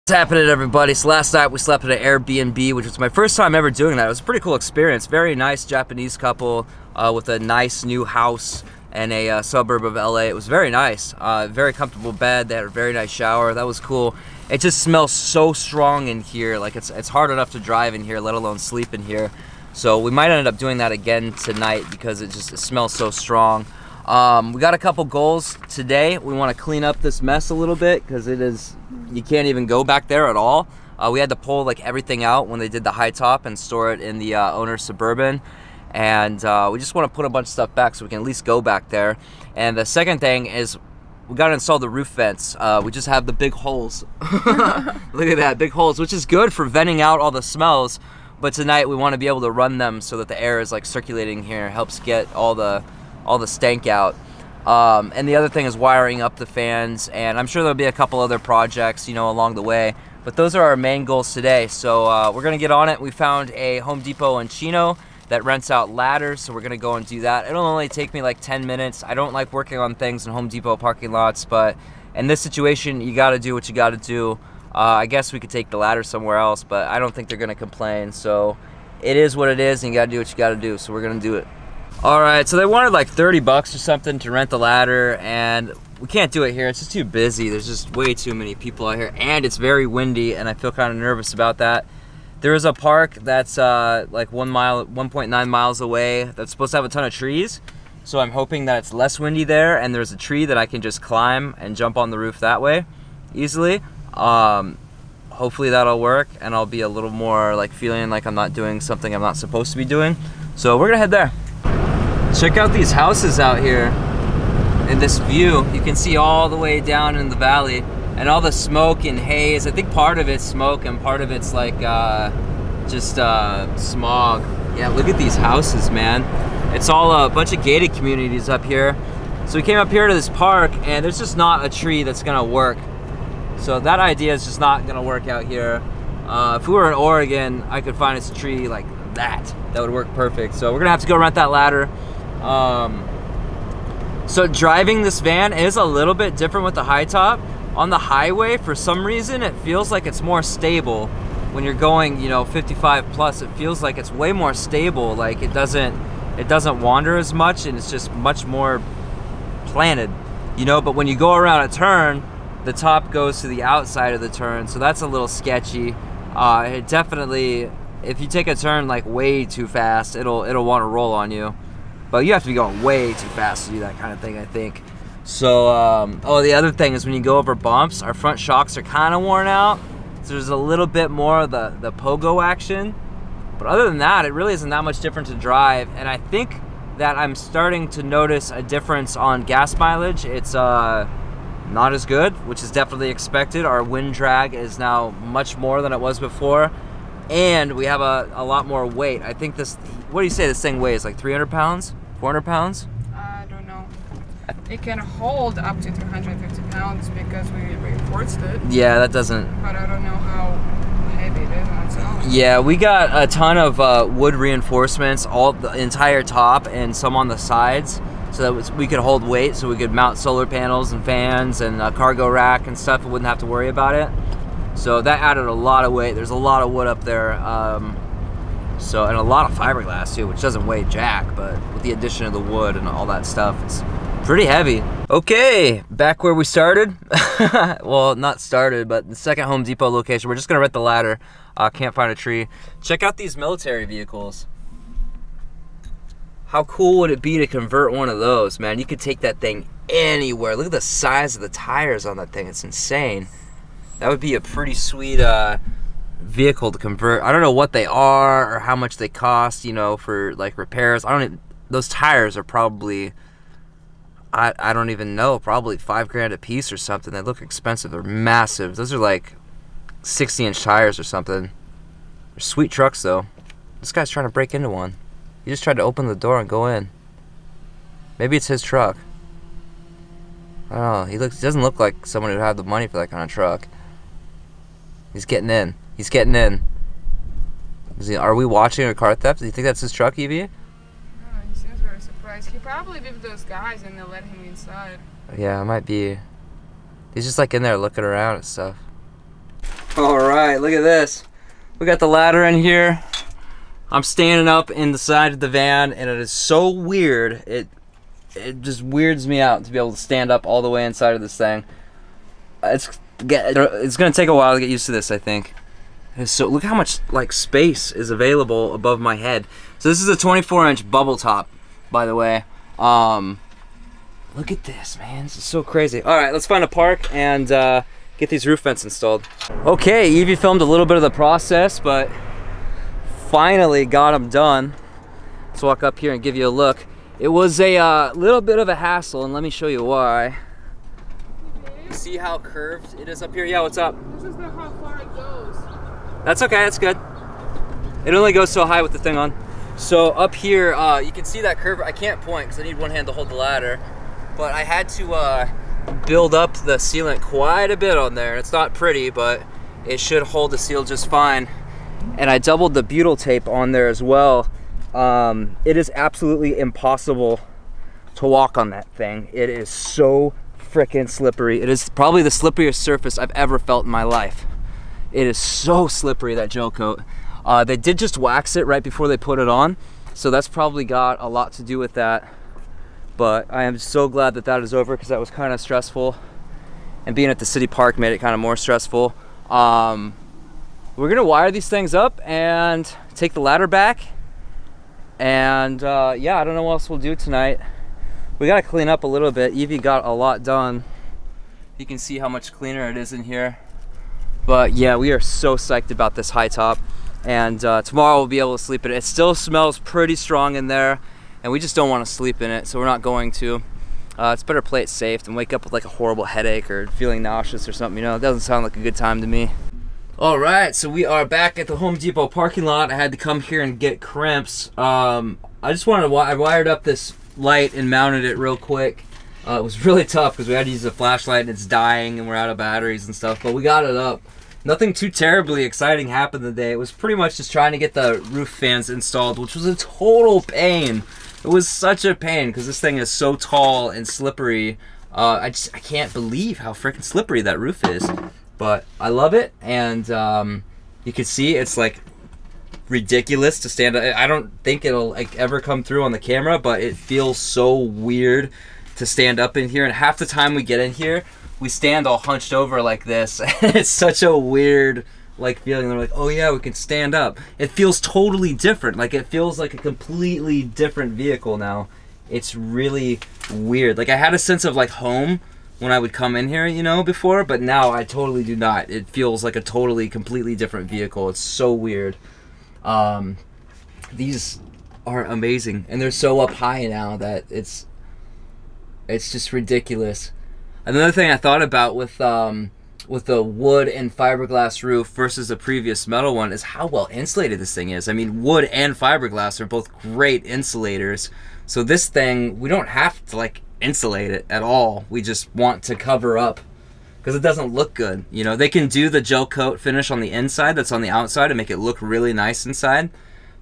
What's happening, everybody? So last night we slept at an Airbnb, which was my first time ever doing that. It was a pretty cool experience. Very nice Japanese couple with a nice new house in a suburb of LA. It was very nice. Very comfortable bed. They had a very nice shower. That was cool. It just smells so strong in here. Like it's hard enough to drive in here, let alone sleep in here. So we might end up doing that again tonight because it smells so strong. We got a couple goals today. We want to clean up this mess a little bit because you can't even go back there at all. We had to pull like everything out when they did the high top and store it in the owner's Suburban. And we just want to put a bunch of stuff back so we can at least go back there. And the second thing is we got to install the roof vents. We just have the big holes. Look at that, big holes, which is good for venting out all the smells. But tonight we want to be able to run them so that the air is like circulating here, helps get all the stank out. And the other thing is wiring up the fans, and I'm sure there'll be a couple other projects, you know, along the way. But those are our main goals today. So we're gonna get on it. We found a Home Depot in Chino that rents out ladders, so we're gonna go and do that. It'll only take me like 10 minutes. I don't like working on things in Home Depot parking lots, but in this situation, you gotta do what you gotta do. I guess we could take the ladder somewhere else, but I don't think they're gonna complain. So it is what it is, and you gotta do what you gotta do. So we're gonna do it. All right, so they wanted like 30 bucks or something to rent the ladder, and we can't do it here. It's just too busy. There's just way too many people out here, and it's very windy, and I feel kind of nervous about that. There is a park that's like 1.9 miles away that's supposed to have a ton of trees, so I'm hoping that it's less windy there, and there's a tree that I can just climb and jump on the roof that way easily. Hopefully that'll work, and I'll be a little more like feeling like I'm not doing something I'm not supposed to be doing. So we're gonna head there. Check out these houses out here and this view. You can see all the way down in the valley and all the smoke and haze. I think part of it's smoke and part of it's like just smog. Yeah, look at these houses, man. It's all a bunch of gated communities up here. So we came up here to this park and there's just not a tree that's gonna work. So that idea is just not gonna work out here. If we were in Oregon, I could find us a tree like that would work perfect. So we're gonna have to go rent that ladder. So driving this van is a little bit different with the high top. On the highway, for some reason, it feels like it's more stable. When you're going, you know, 55 plus, it feels like it's way more stable. Like it doesn't wander as much, and it's just much more planted, you know. But when you go around a turn, the top goes to the outside of the turn, so that's a little sketchy. It definitely, if you take a turn like way too fast, it'll want to roll on you. But you have to be going way too fast to do that kind of thing, I think. So, oh, the other thing is when you go over bumps, our front shocks are kind of worn out. So there's a little bit more of the pogo action. But other than that, it really isn't that much different to drive. And I think that I'm starting to notice a difference on gas mileage. It's not as good, which is definitely expected. Our wind drag is now much more than it was before. And we have a lot more weight. I think this, what do you say this thing weighs? Like 300 pounds? 400 pounds? I don't know. It can hold up to 350 pounds because we reinforced it. Yeah, that doesn't... But I don't know how heavy it is on its own. Yeah, we got a ton of wood reinforcements, all the entire top and some on the sides, so that we could hold weight, so we could mount solar panels and fans and a cargo rack and stuff. We wouldn't have to worry about it. So that added a lot of weight. There's a lot of wood up there. So, and a lot of fiberglass too, which doesn't weigh jack, but with the addition of the wood and all that stuff, it's pretty heavy. Okay, back where we started. Well, not started, but the second Home Depot location. We're just gonna rent the ladder. Can't find a tree. Check out these military vehicles. How cool would it be to convert one of those, man? You could take that thing anywhere. Look at the size of the tires on that thing. It's insane. That would be a pretty sweet vehicle to convert. I don't know what they are or how much they cost, you know, for like repairs. Those tires are probably, I don't even know, probably $5 grand a piece or something. They look expensive. They're massive. Those are like 60-inch tires or something. They're sweet trucks though. This guy's trying to break into one. He just tried to open the door and go in. Maybe it's his truck. I don't know. He doesn't look like someone who'd have the money for that kind of truck. He's getting in. He's getting in. Are we watching a car theft? Do you think that's his truck, Evie? Oh, he seems very surprised. He probably with those guys and they let him inside. Yeah, it might be. He's just like in there looking around and stuff. All right, look at this. We got the ladder in here. I'm standing up in the side of the van, and it is so weird. It just weirds me out to be able to stand up all the way inside of this thing. It's gonna take a while to get used to this, I think. So look how much like space is available above my head. So this is a 24-inch bubble top, by the way. Look at this, man. This is so crazy. All right, let's find a park and get these roof vents installed. Okay, Evie filmed a little bit of the process, but finally got them done. Let's walk up here and give you a look. It was a little bit of a hassle, and let me show you why. See how curved it is up here? Yeah, what's up? This is not how far it goes. That's okay, that's good. It only goes so high with the thing on. So up here, you can see that curve. I can't point because I need one hand to hold the ladder, but I had to build up the sealant quite a bit on there. It's not pretty, but it should hold the seal just fine. And I doubled the butyl tape on there as well. It is absolutely impossible to walk on that thing. It is so freaking slippery. It is probably the slipperiest surface I've ever felt in my life. It is so slippery, that gel coat. They did just wax it right before they put it on, so that's probably got a lot to do with that. But I am so glad that that is over, because that was kind of stressful, and being at the city park made it kind of more stressful. We're gonna wire these things up and take the ladder back, and yeah, I don't know what else we'll do tonight. We gotta clean up a little bit. Evie got a lot done. You can see how much cleaner it is in here. But yeah, we are so psyched about this high top, and tomorrow we'll be able to sleep in it. It still smells pretty strong in there, and we just don't want to sleep in it, so we're not going to. It's better play it safe than wake up with like a horrible headache or feeling nauseous or something, you know. It doesn't sound like a good time to me. All right, so we are back at the Home Depot parking lot. I had to come here and get crimps. I just wanted to, I wired up this light and mounted it real quick. It was really tough because we had to use a flashlight and it's dying and we're out of batteries and stuff, but we got it up. Nothing too terribly exciting happened today. It was pretty much just trying to get the roof fans installed, which was a total pain. It was such a pain because this thing is so tall and slippery. I can't believe how freaking slippery that roof is. But I love it, and you can see it's like ridiculous to stand up. I don't think it'll like ever come through on the camera, but it feels so weird to stand up in here. And half the time we get in here, we stand all hunched over like this. It's such a weird like feeling. They're like, oh yeah, we can stand up. It feels totally different. Like it feels like a completely different vehicle now. It's really weird. Like I had a sense of like home when I would come in here, you know, before, but now I totally do not. It feels like a totally, completely different vehicle. It's so weird. These are amazing, and they're so up high now that it's just ridiculous. Another thing I thought about with the wood and fiberglass roof versus the previous metal one is how well insulated this thing is. I mean, wood and fiberglass are both great insulators. So this thing, we don't have to like insulate it at all. We just want to cover up because it doesn't look good. You know, they can do the gel coat finish on the inside that's on the outside and make it look really nice inside.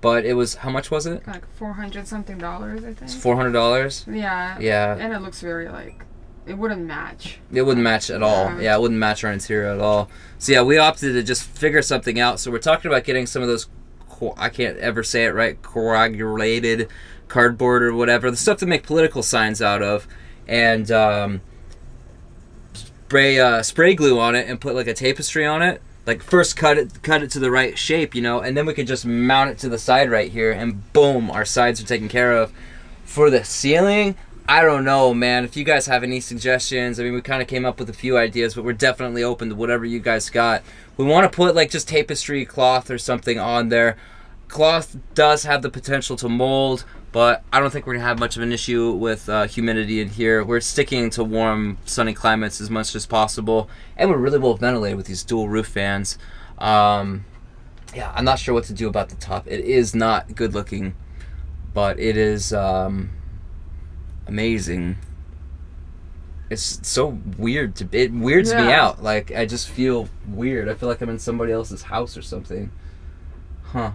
But it was, how much was it? Like $400 something, I think. It's $400? Yeah. Yeah. And it looks very like, it wouldn't match. It wouldn't match at all. Yeah, it wouldn't match our interior at all. So yeah, we opted to just figure something out. So we're talking about getting some of those, I can't ever say it right, coagulated cardboard or whatever, the stuff to make political signs out of, and spray glue on it and put like a tapestry on it. Like first cut it to the right shape, you know, and then we could just mount it to the side right here, and boom, our sides are taken care of. For the ceiling, I don't know, man. If you guys have any suggestions, I mean, we kind of came up with a few ideas, but we're definitely open to whatever you guys got. We want to put like just tapestry cloth or something on there. Cloth does have the potential to mold, but I don't think we're gonna have much of an issue with humidity in here. We're sticking to warm, sunny climates as much as possible, and we're really well ventilated with these dual roof fans. Yeah, I'm not sure what to do about the top. It is not good looking, but it is amazing. It's so weird it weirds me out. Like I just feel weird. I feel like I'm in somebody else's house or something. Huh.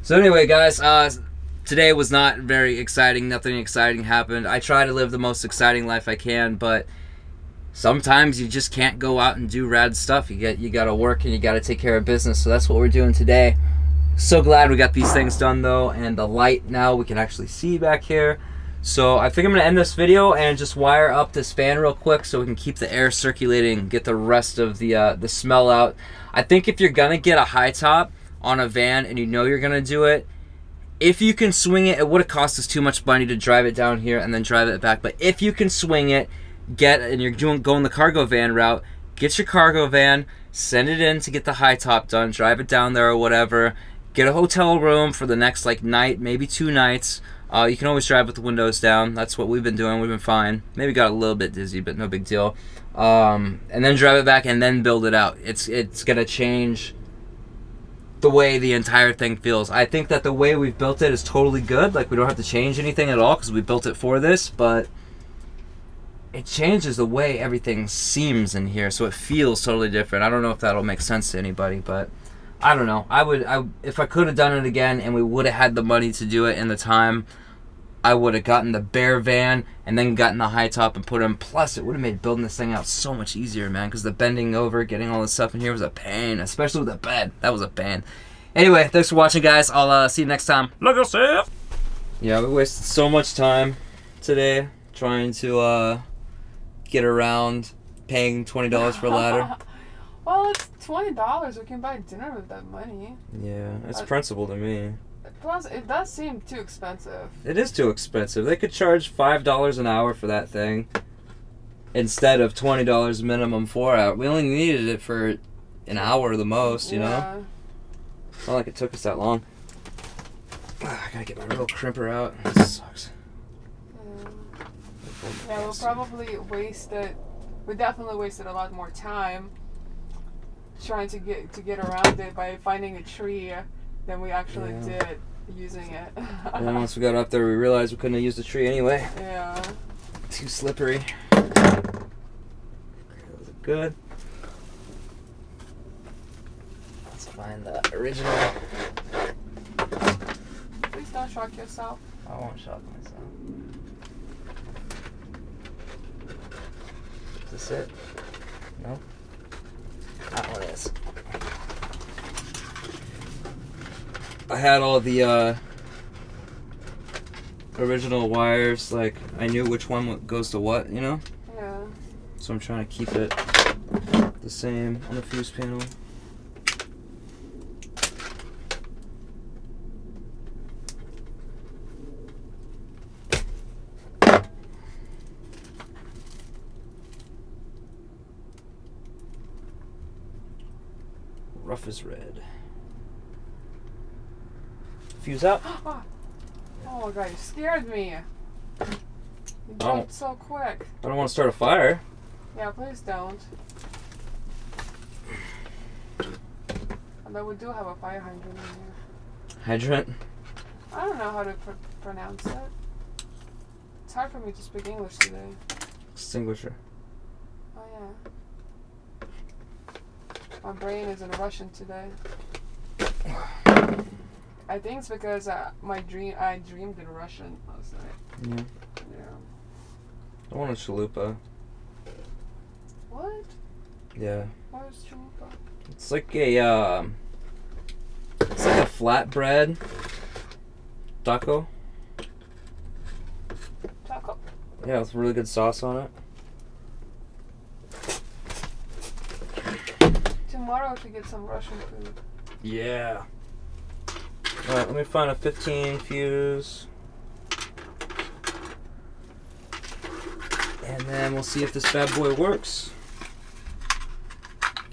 So anyway, guys, today was not very exciting. Nothing exciting happened. I try to live the most exciting life I can, but sometimes you just can't go out and do rad stuff. You gotta work and you gotta take care of business. So that's what we're doing today. So glad we got these things done though, and the light now we can actually see back here. So I think I'm gonna end this video and just wire up this fan real quick so we can keep the air circulating, get the rest of the smell out. I think if you're gonna get a high top on a van and you know you're gonna do it, if you can swing it, it would have cost us too much money to drive it down here and then drive it back. But if you can swing it, and you're going the cargo van route, get your cargo van, send it in to get the high top done, drive it down there or whatever, get a hotel room for the next like night, maybe 2 nights. You can always drive with the windows down. That's what we've been doing. We've been fine. Maybe got a little bit dizzy, but no big deal. And then drive it back and then build it out. It's gonna change the way the entire thing feels. I think that the way we've built it is totally good. Like, we don't have to change anything at all because we built it for this, but it changes the way everything seems in here, so it feels totally different. I don't know if that'll make sense to anybody, but I don't know. If I could have done it again and we would have had the money to do it in the time, I would have gotten the bare van and then gotten the high top and put in. Plus, it would have made building this thing out so much easier, man, because the bending over, getting all this stuff in here was a pain, especially with the bed. That was a pain. Anyway, thanks for watching, guys. I'll see you next time. Love yourself. Yeah, we wasted so much time today trying to get around paying $20 for a ladder. Well, it's $20. We can buy dinner with that money. Yeah, it's principle to me. Plus, it does seem too expensive. It is too expensive. They could charge $5 an hour for that thing instead of $20 minimum for it. We only needed it for an hour the most, you know? It's not like it took us that long. I gotta get my real crimper out. This sucks. Yeah, we'll probably wasted. We definitely wasted a lot more time trying to get around it by finding a tree than we actually did using it. And then once we got up there, we realized we couldn't have used the tree anyway. Yeah. Too slippery. Those are good. Let's find the original. Please don't shock yourself. I won't shock myself. Is this it? No? That one is. I had all the original wires, like I knew which one goes to what, you know? Yeah. So I'm trying to keep it the same on the fuse panel. Rough as red. Fuse up. Oh my god, you scared me. You jumped so quick. I don't want to start a fire. Yeah, please don't. Although we do have a fire hydrant in here. Hydrant? I don't know how to pronounce it. It's hard for me to speak English today. Extinguisher. Oh yeah. My brain is in Russian today. I think it's because I dreamed in Russian last night. Yeah. Yeah. I want a chalupa. What? Yeah. What is chalupa? It's like a flatbread taco. Taco? Yeah, with really good sauce on it. Tomorrow we should get some Russian food. Yeah. Alright, let me find a 15 fuse. And then we'll see if this bad boy works.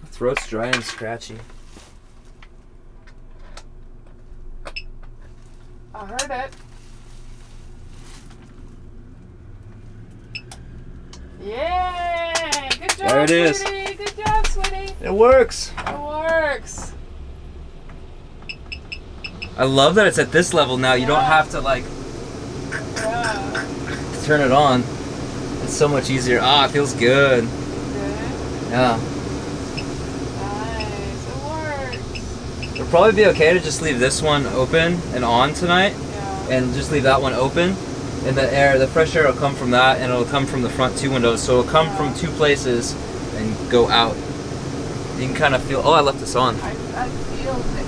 My throat's dry and scratchy. I heard it. Yay! Good job, There it is. sweetie! Good job, sweetie! It works! It works! I love that it's at this level now. You don't have to like turn it on. It's so much easier. Ah, it feels good. Good. Yeah. Nice. It works. It'll probably be okay to just leave this one open and on tonight. Yeah. And just leave that one open. And the fresh air will come from that, and it'll come from the front 2 windows. So it'll come from 2 places and go out. You can kind of feel. Oh, I left this on. I feel the